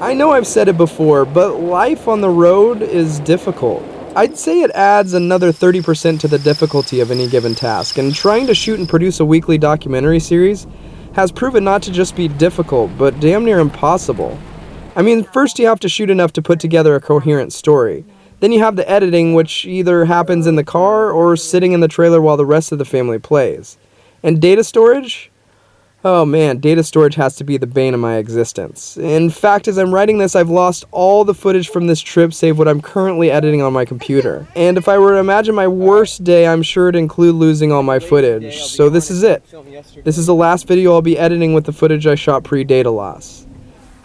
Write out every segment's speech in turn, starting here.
I know I've said it before, but life on the road is difficult. I'd say it adds another 30% to the difficulty of any given task, and trying to shoot and produce a weekly documentary series has proven not to just be difficult, but damn near impossible. I mean, first you have to shoot enough to put together a coherent story. Then you have the editing, which either happens in the car or sitting in the trailer while the rest of the family plays. And data storage? Oh man, data storage has to be the bane of my existence. In fact, as I'm writing this, I've lost all the footage from this trip save what I'm currently editing on my computer. And if I were to imagine my worst day, I'm sure it'd include losing all my footage. So this is it. This is the last video I'll be editing with the footage I shot pre-data loss.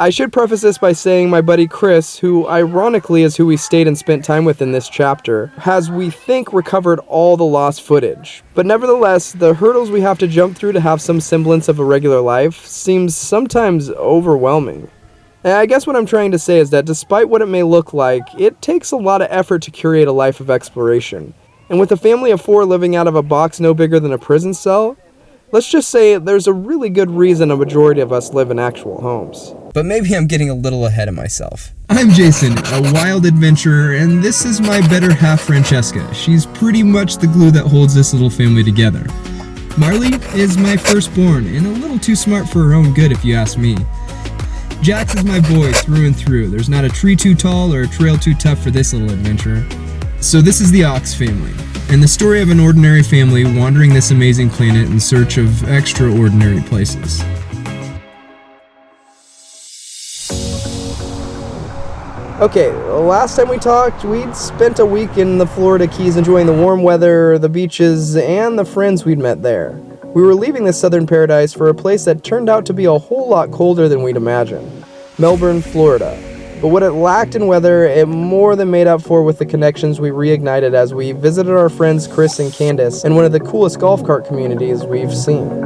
I should preface this by saying my buddy Chris, who ironically is who we stayed and spent time with in this chapter, has, we think, recovered all the lost footage. But nevertheless, the hurdles we have to jump through to have some semblance of a regular life seems sometimes overwhelming. And I guess what I'm trying to say is that despite what it may look like, it takes a lot of effort to curate a life of exploration. And with a family of 4 living out of a box no bigger than a prison cell, let's just say there's a really good reason a majority of us live in actual homes. But maybe I'm getting a little ahead of myself. I'm Jason, a wild adventurer, and this is my better half, Francesca. She's pretty much the glue that holds this little family together. Marley is my firstborn, and a little too smart for her own good if you ask me. Jax is my boy through and through. There's not a tree too tall or a trail too tough for this little adventurer. So this is the Ox family, and the story of an ordinary family wandering this amazing planet in search of extraordinary places. Okay, last time we talked, we'd spent a week in the Florida Keys enjoying the warm weather, the beaches, and the friends we'd met there. We were leaving this southern paradise for a place that turned out to be a whole lot colder than we'd imagined. Melbourne, Florida. But what it lacked in weather, it more than made up for with the connections we reignited as we visited our friends Chris and Candace in one of the coolest golf cart communities we've seen.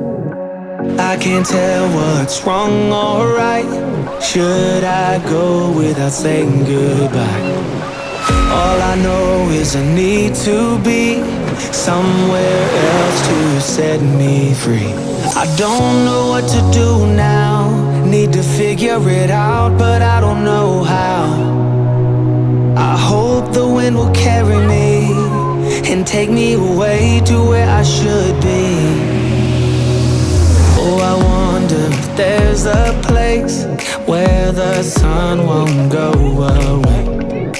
I can't tell what's wrong or right. Should I go without saying goodbye? All I know is I need to be somewhere else to set me free. I don't know what to do now. Need to figure it out, but I don't know how. I hope the wind will carry me and take me away to where I should be. Oh, I wonder if there's a place where the sun won't go away.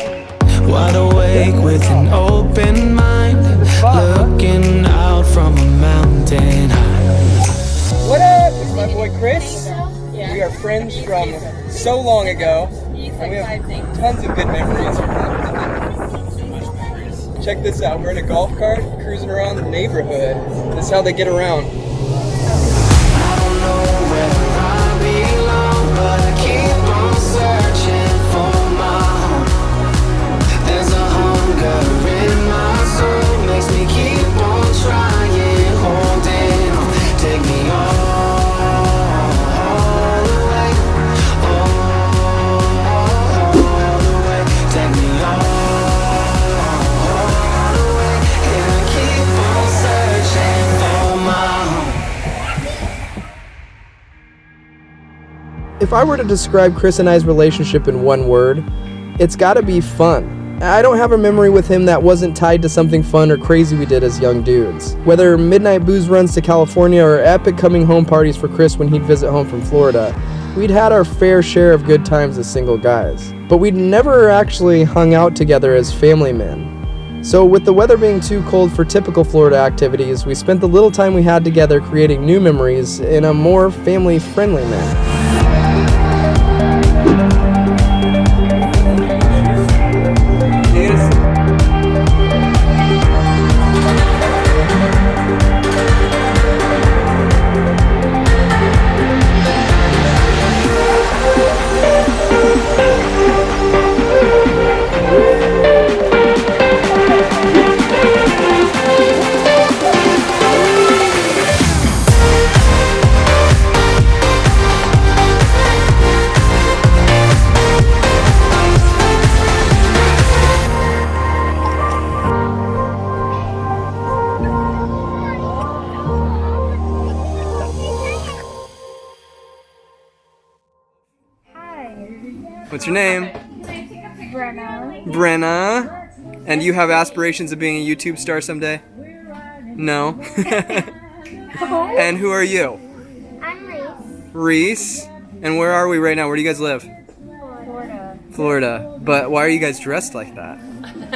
Wide awake with an open mind, looking out from a mountain high. What up? It's my boy Chris. We are friends from so long ago, and we have tons of good memories. Check this out. We're in a golf cart cruising around the neighborhood. This is how they get around. If I were to describe Chris and I's relationship in one word, it's gotta be fun. I don't have a memory with him that wasn't tied to something fun or crazy we did as young dudes. Whether midnight booze runs to California or epic coming home parties for Chris when he'd visit home from Florida, we'd had our fair share of good times as single guys. But we'd never actually hung out together as family men. So with the weather being too cold for typical Florida activities, we spent the little time we had together creating new memories in a more family-friendly manner. What's your name? Brenna. Brenna. And you have aspirations of being a YouTube star someday? No. And who are you? I'm Reese. Reese. And where are we right now? Where do you guys live? Florida. Florida. But why are you guys dressed like that?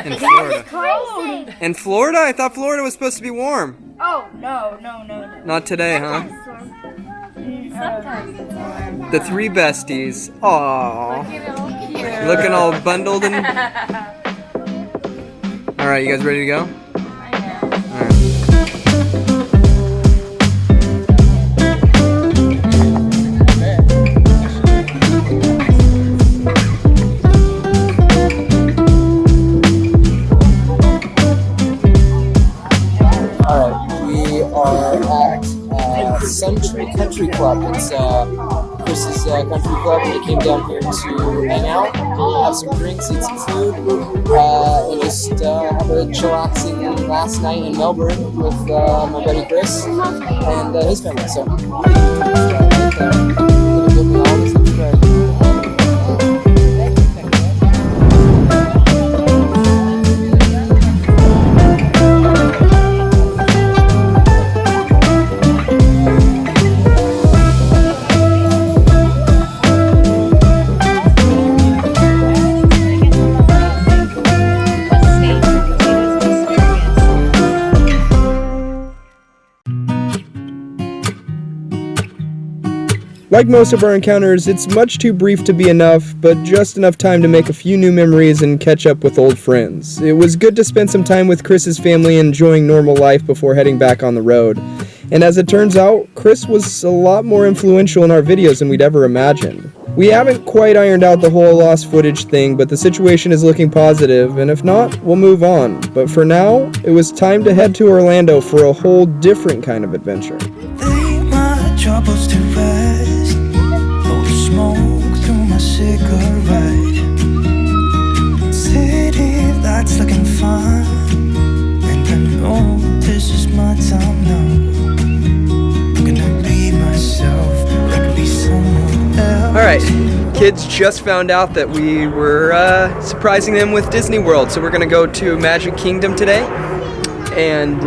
In Florida. Cold. In Florida? I thought Florida was supposed to be warm. Oh, no. Not today, huh? Sometimes. The three besties. Aww. Looking all bundled and... Alright, you guys ready to go? Alright. We are at Suntree Country Club. It's Chris's country club, and he came down here to hang out, have some drinks, eat some food, and just have a chillaxing last night in Melbourne with my buddy Chris and his family. So, like most of our encounters, it's much too brief to be enough, but just enough time to make a few new memories and catch up with old friends. It was good to spend some time with Chris's family enjoying normal life before heading back on the road. And as it turns out, Chris was a lot more influential in our videos than we'd ever imagined. We haven't quite ironed out the whole lost footage thing, but the situation is looking positive, and if not, we'll move on. But for now, it was time to head to Orlando for a whole different kind of adventure. Lay my troubles to rest. Blow the smoke through my cigarette. City lights looking fine, and I know this is my time now. I'm gonna be myself, I can be someone else. Alright, kids just found out that we were surprising them with Disney World, so we're gonna go to Magic Kingdom today and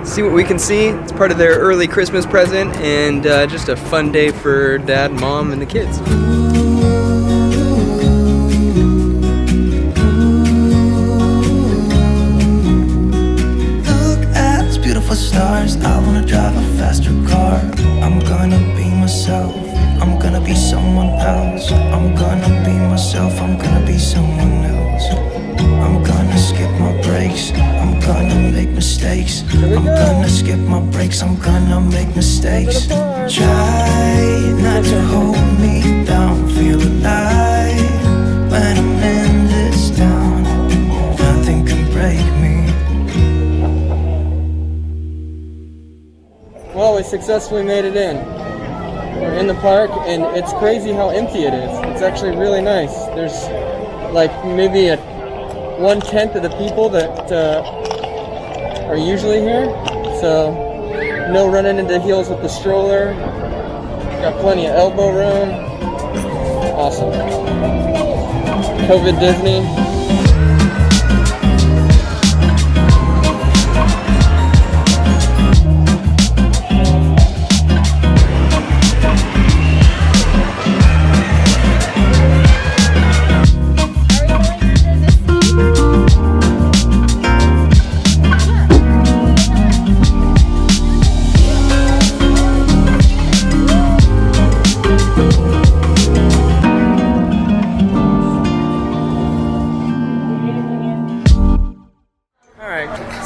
see what we can see. It's part of their early Christmas present and just a fun day for Dad, Mom, and the kids. Look at these beautiful stars. I wanna drive a faster car. I'm gonna be myself, I'm gonna be someone else. I'm gonna be myself, I'm gonna be someone else. I'm gonna skip my breaks, I'm gonna make mistakes. I'm gonna skip my breaks, I'm gonna make mistakes. Try not to hold me down, feel alive when I'm in this town. Nothing can break me. Well, we successfully made it in. We're in the park, and it's crazy how empty it is. It's actually really nice. There's like maybe 1/10 of the people that are usually here. So no running into heels with the stroller. Got plenty of elbow room. Awesome. COVID Disney.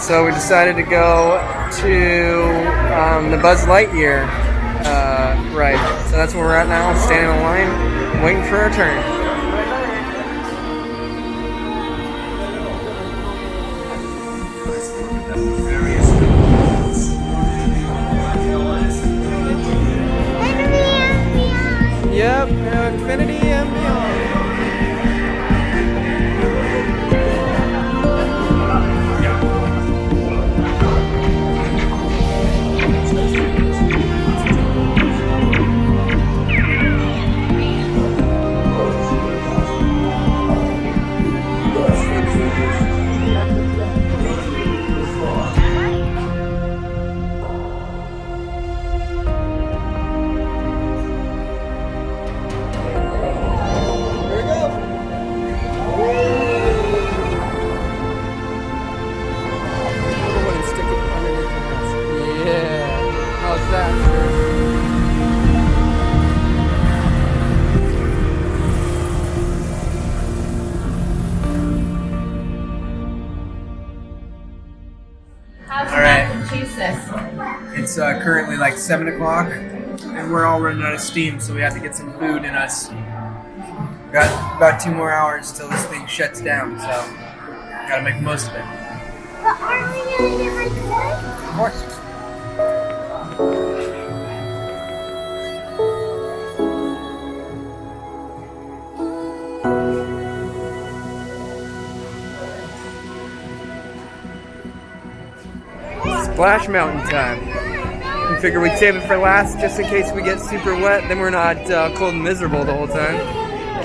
So we decided to go to the Buzz Lightyear ride. So that's where we're at now, standing in line, waiting for our turn. Yep, Infinity and beyond. It's currently like 7 o'clock, and we're all running out of steam, so we have to get some food in us. Got about 2 more hours till this thing shuts down, so gotta make the most of it. But aren't we gonna get like wood? Of course. Splash Mountain time. We figure we'd save it for last just in case we get super wet, then we're not cold and miserable the whole time.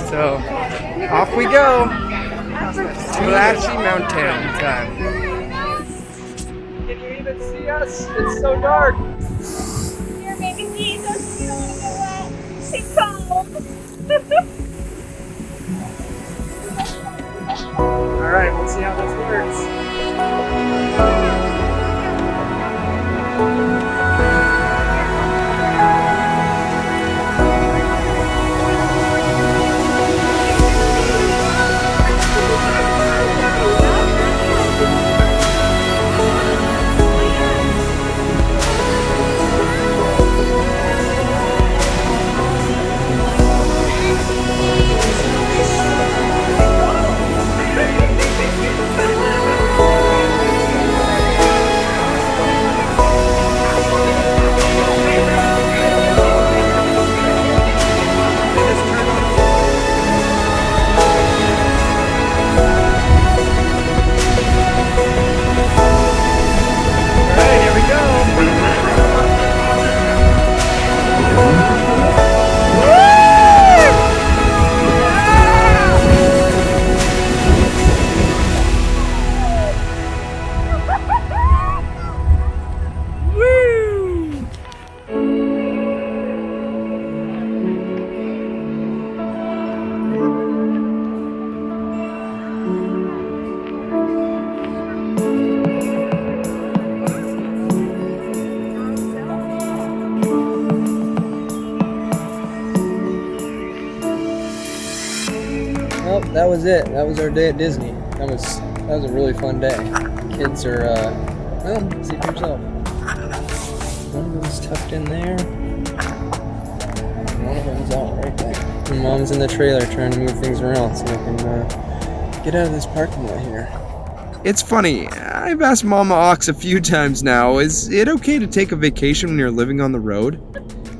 So, off we go. Splashy Mountain time. Can you even see us? It's so dark. You're making me so wet. It's cold. Alright, we'll see how this works. Well, that was it. That was our day at Disney. That was a really fun day. Kids are, well, see for yourself. One of them's tucked in there. And one of them's out right there. And Mom's in the trailer trying to move things around so we can get out of this parking lot here. It's funny, I've asked Mama Ox a few times now, is it okay to take a vacation when you're living on the road?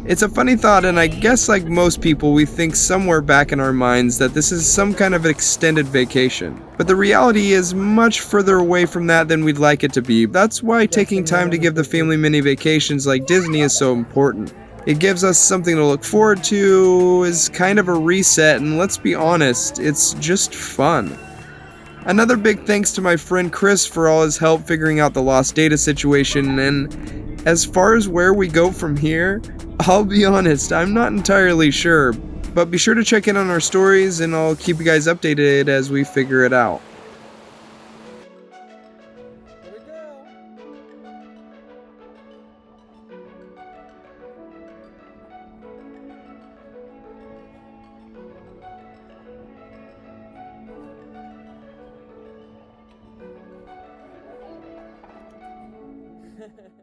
It's a funny thought, and I guess like most people, we think somewhere back in our minds that this is some kind of extended vacation. But the reality is much further away from that than we'd like it to be. That's why taking time to give the family mini vacations like Disney is so important. It gives us something to look forward to, is kind of a reset, and let's be honest, it's just fun. Another big thanks to my friend Chris for all his help figuring out the lost data situation, and as far as where we go from here, I'll be honest, I'm not entirely sure, but be sure to check in on our stories and I'll keep you guys updated as we figure it out. Ha ha.